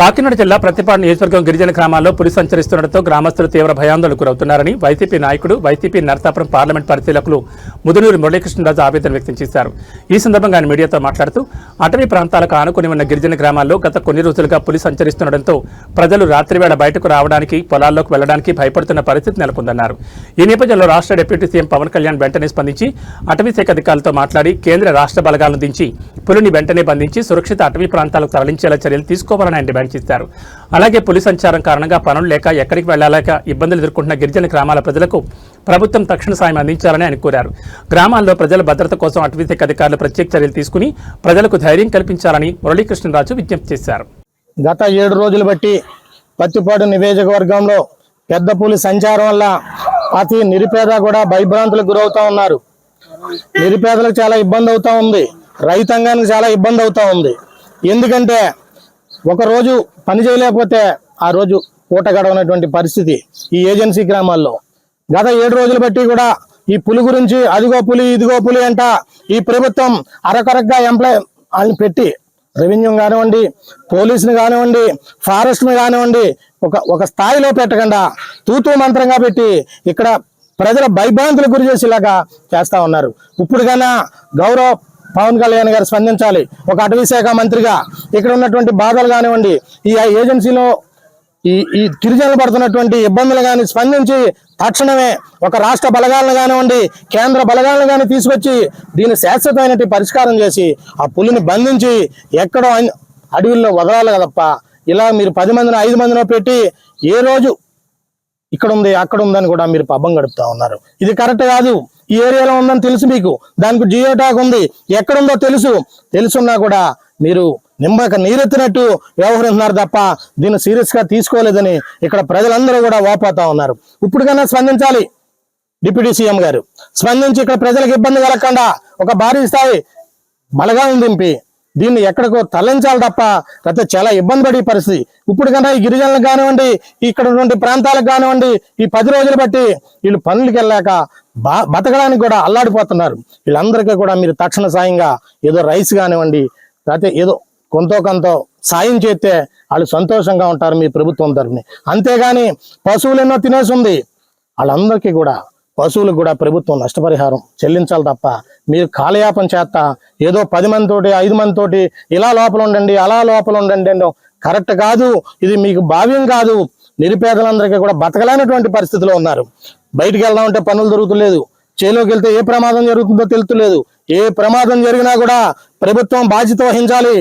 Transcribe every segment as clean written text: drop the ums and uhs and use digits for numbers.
కాకినాడ జిల్లా ప్రతిపాడు నియోజకవర్గం గిరిజన గ్రామాల్లో పులి సంచరిస్తుండటంతో గ్రామస్తులు తీవ్ర భయాందోళనకు గురవుతున్నారని వైసీపీ నాయకుడు వైసీపీ నరసాపురం పార్లమెంట్ పరిశీలకులు ముదునూరి మురళీకృష్ణరాజు ఆవేదన వ్యక్తం చేశారు. ఈ సందర్భంగా ఆయన మీడియాతో మాట్లాడుతూ అటవీ ప్రాంతాలకు ఆనుకుని ఉన్న గిరిజన గ్రామాల్లో గత కొన్ని రోజులుగా పులి సంచరిస్తుండటంతో ప్రజలు రాత్రివేళ బయటకు రావడానికి పొలాల్లోకి వెళ్లడానికి భయపడుతున్న పరిస్థితి నెలకొందన్నారు. ఈ నేపథ్యంలో రాష్ట్ర డిప్యూటీ సీఎం పవన్ కళ్యాణ్ వెంటనే స్పందించి అటవీ శాఖ అధికారులతో మాట్లాడి కేంద్ర రాష్ట్ర బలగాలను దించి పులిని వెంటనే బంధించి సురక్షిత అటవీ ప్రాంతాలకు తరలించేలా చర్యలు తీసుకోవాలని ఆయన డిమాండ్ చేశారు. అలాగే పులి సంచారం కారణంగా పనులు లేక ఎక్కడికి వెళ్లలేక ఇబ్బందులు ఎదుర్కొంటున్న గిరిజన గ్రామాల ప్రజలకు ప్రభుత్వం తక్షణ సాయం అందించాలని ఆయన కోరారు. గ్రామాల్లో ప్రజల భద్రత కోసం అటవీ శాఖ అధికారులు ప్రత్యేక చర్యలు తీసుకుని ప్రజలకు ధైర్యం కల్పించాలని మురళీకృష్ణరాజు విజ్ఞప్తి చేశారు. గత 7 రోజులు బట్టి పత్తిపాడు నియోజకవర్గంలో పెద్ద పులి సంచారం వల్ల ప్రతి నిరుపేద కూడా భయభ్రాంతులకు గురవుతా ఉన్నారు. నిరుపేదలకు చాలా ఇబ్బంది అవుతా ఉంది, రైతాంగానికి చాలా ఇబ్బంది అవుతా ఉంది. ఎందుకంటే ఒకరోజు పని చేయలేకపోతే ఆ రోజు పూట గడవనటువంటి పరిస్థితి ఈ ఏజెన్సీ గ్రామాల్లో. గత 7 రోజులు బట్టి కూడా ఈ పులి గురించి అదిగో పులి ఇదిగో పులి అంట ఈ ప్రభుత్వం అరకొరగా ఎంప్లాయ్ పెట్టి రెవెన్యూ కానివ్వండి, పోలీసుని కానివ్వండి, ఫారెస్ట్ని కానివ్వండి ఒక స్థాయిలో పెట్టకుండా తూతూ మంత్రంగా పెట్టి ఇక్కడ ప్రజల భయభ్రాంతులకు గురి చేసేలాగా చేస్తా ఉన్నారు. ఇప్పుడు కన్నా గౌరవ పవన్ కళ్యాణ్ గారు స్పందించాలి. ఒక అటవీ శాఖ మంత్రిగా ఇక్కడ ఉన్నటువంటి బాధలు కానివ్వండి, ఈ ఏజెన్సీలో ఈ గిరిజనులు పడుతున్నటువంటి ఇబ్బందులు కానీ స్పందించి తక్షణమే ఒక రాష్ట్ర బలగాలను కానివ్వండి, కేంద్ర బలగాలను కానీ తీసుకొచ్చి దీన్ని శాశ్వతమైన పరిష్కారం చేసి ఆ పులిని బంధించి ఎక్కడో అడవుల్లో వదలాలి కదప్ప. ఇలా మీరు 10 మందినో 5 మందినో పెట్టి ఏ రోజు ఇక్కడ ఉంది అక్కడ ఉందని కూడా మీరు పబ్బం గడుపుతా ఉన్నారు. ఇది కరెక్ట్ కాదు. ఈ ఏరియాలో ఉందని తెలుసు, మీకు దానికి జియో ట్యాగ్ ఉంది, ఎక్కడుందో తెలుసున్నా కూడా మీరు నిమ్మక నీరెత్తినట్టు వ్యవహరిస్తున్నారు తప్ప దీన్ని సీరియస్ గా తీసుకోలేదని ఇక్కడ ప్రజలందరూ కూడా వాపోతా ఉన్నారు. ఇప్పటికైనా స్పందించాలి డిప్యూటీ సీఎం గారు. స్పందించి ఇక్కడ ప్రజలకు ఇబ్బంది కలగకుండా ఒక భారీ స్థాయి బలగాలను దింపి దీన్ని ఎక్కడికో తరలించాలి తప్ప గత చాలా ఇబ్బంది పడే పరిస్థితి. ఇప్పటికన్నా ఈ గిరిజనులకు కానివ్వండి, ఇక్కడ ఉన్నటువంటి ప్రాంతాలకు కానివ్వండి, ఈ 10 రోజులు బట్టి వీళ్ళు పనులకు వెళ్ళాక బతకడానికి కూడా అల్లాడిపోతున్నారు. వీళ్ళందరికీ కూడా మీరు తక్షణ సాయంగా ఏదో రైస్ కానివ్వండి, లేకపోతే ఏదో కొంత సాయం చేస్తే వాళ్ళు సంతోషంగా ఉంటారు మీ ప్రభుత్వం తరఫున. అంతేగాని పశువులు ఎన్నో తినేసి ఉంది, వాళ్ళందరికీ కూడా పశువులకు కూడా ప్రభుత్వం నష్టపరిహారం చెల్లించాలి తప్ప మీరు కాలయాపన చేస్తా ఏదో 10 మందితోటి 5 మందితోటి ఇలా లోపల ఉండండి అలా లోపల ఉండండి కరెక్ట్ కాదు. ఇది మీకు భావ్యం కాదు. నిరుపేదలందరికీ కూడా బతకలేనటువంటి పరిస్థితిలో ఉన్నారు. బయటికి వెళ్దామంటే పనులు దొరుకుతలేదు, చేలోకి వెళ్తే ఏ ప్రమాదం జరుగుతుందో తెలుతులేదు. ఏ ప్రమాదం జరిగినా కూడా ప్రభుత్వం బాధ్యత వహించాలి.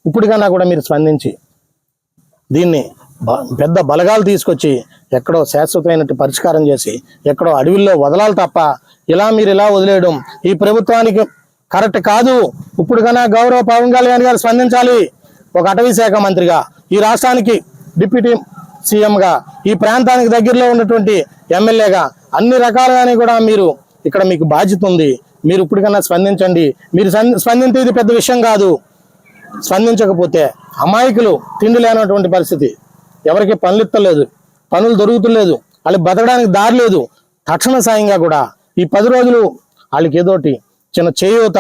ఇప్పటికన్నా కూడా మీరు స్పందించి దీన్ని పెద్ద బలగాలు తీసుకొచ్చి ఎక్కడో శాశ్వతమైన పరిష్కారం చేసి ఎక్కడో అడవుల్లో వదలాలి తప్ప ఇలా వదిలేయడం ఈ ప్రభుత్వానికి కరెక్ట్ కాదు. ఇప్పటికన్నా గౌరవ పవన్ కళ్యాణ్ గారు స్పందించాలి. ఒక అటవీ శాఖ మంత్రిగా, ఈ రాష్ట్రానికి డిప్యూటీ సీఎంగా, ఈ ప్రాంతానికి దగ్గరలో ఉన్నటువంటి ఎమ్మెల్యేగా అన్ని రకాలుగానే కూడా మీరు ఇక్కడ మీకు బాధ్యత ఉంది. మీరు ఇప్పటికన్నా స్పందించండి. మీరు స్పందించే ఇది పెద్ద విషయం కాదు. స్పందించకపోతే అమాయకులు తిండి లేనటువంటి పరిస్థితి, ఎవరికి పనులు ఇస్తలేదు, పనులు దొరుకుతలేదు, వాళ్ళకి బతకడానికి దారి లేదు. తక్షణ సాయంగా కూడా ఈ 10 రోజులు వాళ్ళకి ఏదోటి చిన్న చేయూత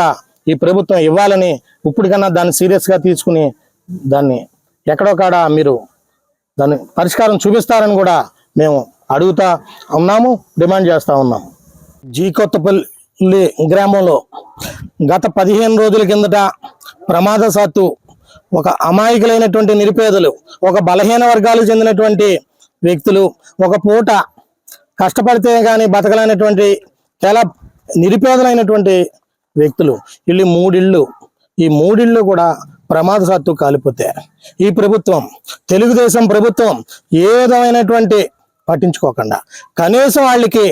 ఈ ప్రభుత్వం ఇవ్వాలని ఇప్పటికన్నా దాన్ని సీరియస్గా తీసుకుని దాన్ని ఎక్కడో కాడ మీరు దాన్ని పరిష్కారం చూపిస్తారని కూడా మేము అడుగుతా ఉన్నాము, డిమాండ్ చేస్తూ ఉన్నాము. కొత్తపల్లి గ్రామంలో గత 15 రోజుల కిందట ప్రమాదశాత్తు ఒక అమాయకులైనటువంటి నిరుపేదలు, ఒక బలహీన వర్గాలకు చెందినటువంటి వ్యక్తులు ఒక పూట కష్టపడితే కానీ బతకలేనటువంటి చాలా నిరుపేదలైనటువంటి వ్యక్తులు వీళ్ళు 3 ఇళ్ళు, ఈ 3 ఇళ్ళు కూడా ప్రమాదశాత్తు కాలిపోతే ఈ ప్రభుత్వం, తెలుగుదేశం ప్రభుత్వం ఏ విధమైనటువంటి పట్టించుకోకుండా కనీసం వాళ్ళకి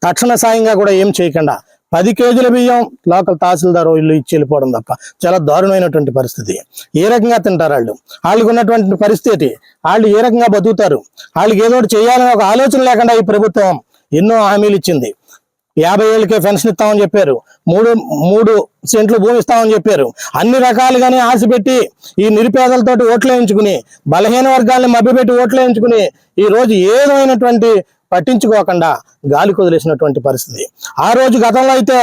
తక్షణ సాయంగా కూడా ఏం చేయకుండా 10 కేజీల బియ్యం లోకల్ తహసీల్దారు ఇల్లు ఇచ్చి వెళ్ళిపోవడం తప్ప చాలా దారుణమైనటువంటి పరిస్థితి. ఏ రకంగా తింటారు వాళ్ళకు ఉన్నటువంటి పరిస్థితి, వాళ్ళు ఏ రకంగా బతుకుతారు? వాళ్ళకి ఏదో ఒకటి చేయాలని ఒక ఆలోచన లేకుండా ఈ ప్రభుత్వం ఎన్నో హామీలు ఇచ్చింది. 50 ఏళ్ళకే పెన్షన్ ఇస్తామని చెప్పారు, 3 సెంట్లు భూమి ఇస్తామని చెప్పారు. అన్ని రకాలుగానే ఆశ పెట్టి ఈ నిరుపేదలతోటి ఓట్లు వేయించుకుని, బలహీన వర్గాలను మభ్యపెట్టి ఓట్లు వేయించుకుని ఈ రోజు ఏదైనటువంటి పట్టించుకోకుండా గాలి కొదిలేసినటువంటి పరిస్థితి. ఆ రోజు గతంలో అయితే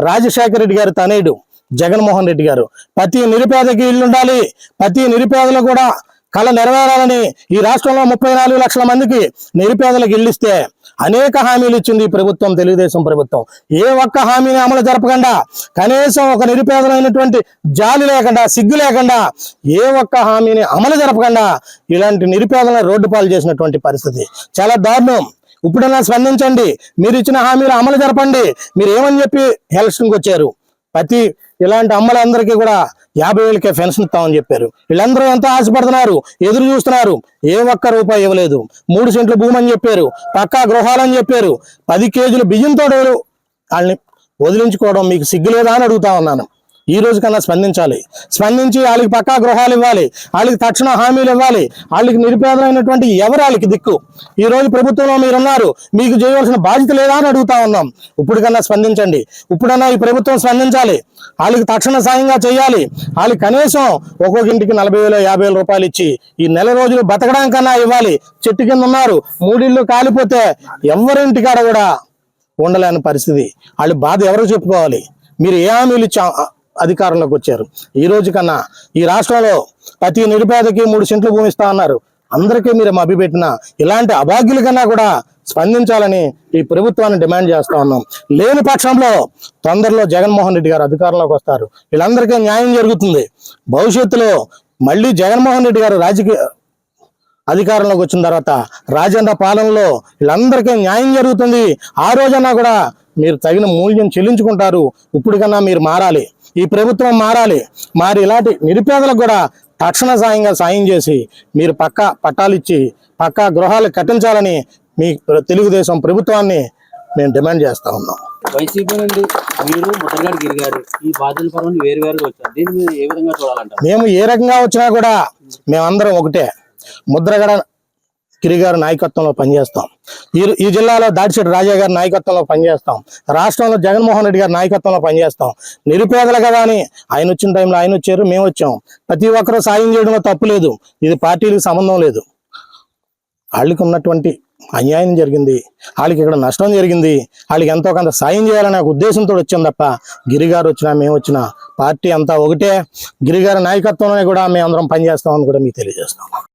రాజశేఖర రెడ్డి గారు తనయుడు జగన్మోహన్ రెడ్డి గారు ప్రతి నిరుపేదకి ఇల్లు ఉండాలి, ప్రతి నిరుపేదలు కూడా కళ నెరవేరాలని ఈ రాష్ట్రంలో 34 లక్షల మందికి నిరుపేదలకు ఇల్లు ఇస్తే అనేక హామీలు ఇచ్చింది ఈ ప్రభుత్వం, తెలుగుదేశం ప్రభుత్వం. ఏ ఒక్క హామీని అమలు జరపకుండా, కనీసం ఒక నిరుపేదలైనటువంటి జాలి లేకుండా, సిగ్గు లేకుండా, ఏ ఒక్క హామీని అమలు జరపకుండా ఇలాంటి నిరుపేదలను రోడ్డు పాలు చేసినటువంటి పరిస్థితి చాలా దారుణం. ఇప్పుడైనా స్పందించండి, మీరు ఇచ్చిన హామీలు అమలు జరపండి. మీరు ఏమని చెప్పి ఎలక్షన్కి వచ్చారు? ప్రతి ఇలాంటి అమ్మలందరికీ కూడా 50,000కే పెన్షన్ ఇస్తామని చెప్పారు. వీళ్ళందరూ ఎంతో ఆశపడుతున్నారు, ఎదురు చూస్తున్నారు. ఏ ఒక్క రూపాయి ఇవ్వలేదు. 3 సెంట్లు భూమి అని చెప్పారు, పక్కా గృహాలని చెప్పారు. 10 కేజీలు బియ్యంతో వాళ్ళని వదిలించుకోవడం మీకు సిగ్గు లేదా అని అడుగుతా ఉన్నాను. ఈ రోజు కన్నా స్పందించి వాళ్ళకి పక్కా గృహాలు ఇవ్వాలి, వాళ్ళకి తక్షణ హామీలు ఇవ్వాలి. వాళ్ళకి నిరుపేదలైనటువంటి ఎవరు వాళ్ళకి దిక్కు? ఈ రోజు ప్రభుత్వంలో మీరున్నారు, మీకు చేయవలసిన బాధ్యత లేదా అని అడుగుతా ఉన్నాం. ఇప్పటికన్నా స్పందించండి. ఇప్పుడన్నా ఈ ప్రభుత్వం స్పందించాలి, వాళ్ళకి తక్షణ సాయంగా చేయాలి. వాళ్ళకి కనీసం ఒక్కొక్క ఇంటికి 40,000 50,000 రూపాయలు ఇచ్చి ఈ నెల రోజులు బతకడానికన్నా ఇవ్వాలి. చెట్టు కింద ఉన్నారు, 3 ఇళ్ళు కాలిపోతే ఎవరింటికాడ కూడా ఉండలేని పరిస్థితి. వాళ్ళ బాధ ఎవరు చెప్పుకోవాలి? మీరు ఏ హామీలు ఇచ్చా అధికారంలోకి వచ్చారు? ఈ రోజు కన్నా ఈ రాష్ట్రంలో ప్రతి నిరుపేదకి 3 సెంట్లు భూమి ఇస్తా అన్నారు. అందరికీ మీరు మభ్యపెట్టిన ఇలాంటి అభాగ్యుల కన్నా కూడా స్పందించాలని ఈ ప్రభుత్వాన్ని డిమాండ్ చేస్తా ఉన్నాం. లేని పక్షంలో తొందరలో జగన్మోహన్ రెడ్డి గారు అధికారంలోకి వస్తారు. వీళ్ళందరికీ న్యాయం జరుగుతుంది. భవిష్యత్తులో మళ్ళీ జగన్మోహన్ రెడ్డి గారు అధికారంలోకి వచ్చిన తర్వాత రాజేంద్ర పాలనలో వీళ్ళందరికీ న్యాయం జరుగుతుంది. ఆ రోజన్నా కూడా మీరు తగిన మూల్యం చెల్లించుకుంటారు. ఇప్పటికన్నా మీరు మారాలి, ఈ ప్రభుత్వం మారాలి. మరి ఇలాంటి నిరుపేదలకు కూడా తక్షణ సాయం చేసి మీరు పక్కా పట్టాలు ఇచ్చి పక్కా గృహాలు కట్టించాలని మీ తెలుగుదేశం ప్రభుత్వాన్ని మేము డిమాండ్ చేస్తా ఉన్నాం. వైసీపీ నుండి మీరు ముద్రగడ గిరి గారు ఈ బాధ్యతల పరంగా వేరువేరుగా వచ్చారు. దీన్ని మీరు ఏ విధంగా చూడాలంటారు? మేము ఏ రకంగా వచ్చినా కూడా మేమందరం ఒకటే. ముద్రగడ గిరి గారి నాయకత్వంలో పనిచేస్తాం. ఈ జిల్లాలో దాడిశెట్టి రాజా గారి నాయకత్వంలో పనిచేస్తాం. రాష్ట్రంలో జగన్మోహన్ రెడ్డి గారి నాయకత్వంలో పనిచేస్తాం. నిరుపేదలు కదా అని ఆయన వచ్చిన టైంలో ఆయన వచ్చారు, మేము వచ్చాం. ప్రతి ఒక్కరూ సాయం చేయడంలో తప్పు లేదు. ఇది పార్టీలకు సంబంధం లేదు. వాళ్ళకి ఉన్నటువంటి అన్యాయం జరిగింది, వాళ్ళకి ఇక్కడ నష్టం జరిగింది, వాళ్ళకి ఎంతో కొంత సాయం చేయాలనే ఉద్దేశంతో వచ్చాం తప్ప గిరిగారు వచ్చినా మేము వచ్చినా పార్టీ అంతా ఒకటే. గిరిగారి నాయకత్వంలోనే కూడా మేము అందరం పనిచేస్తామని కూడా మీకు తెలియజేస్తాం.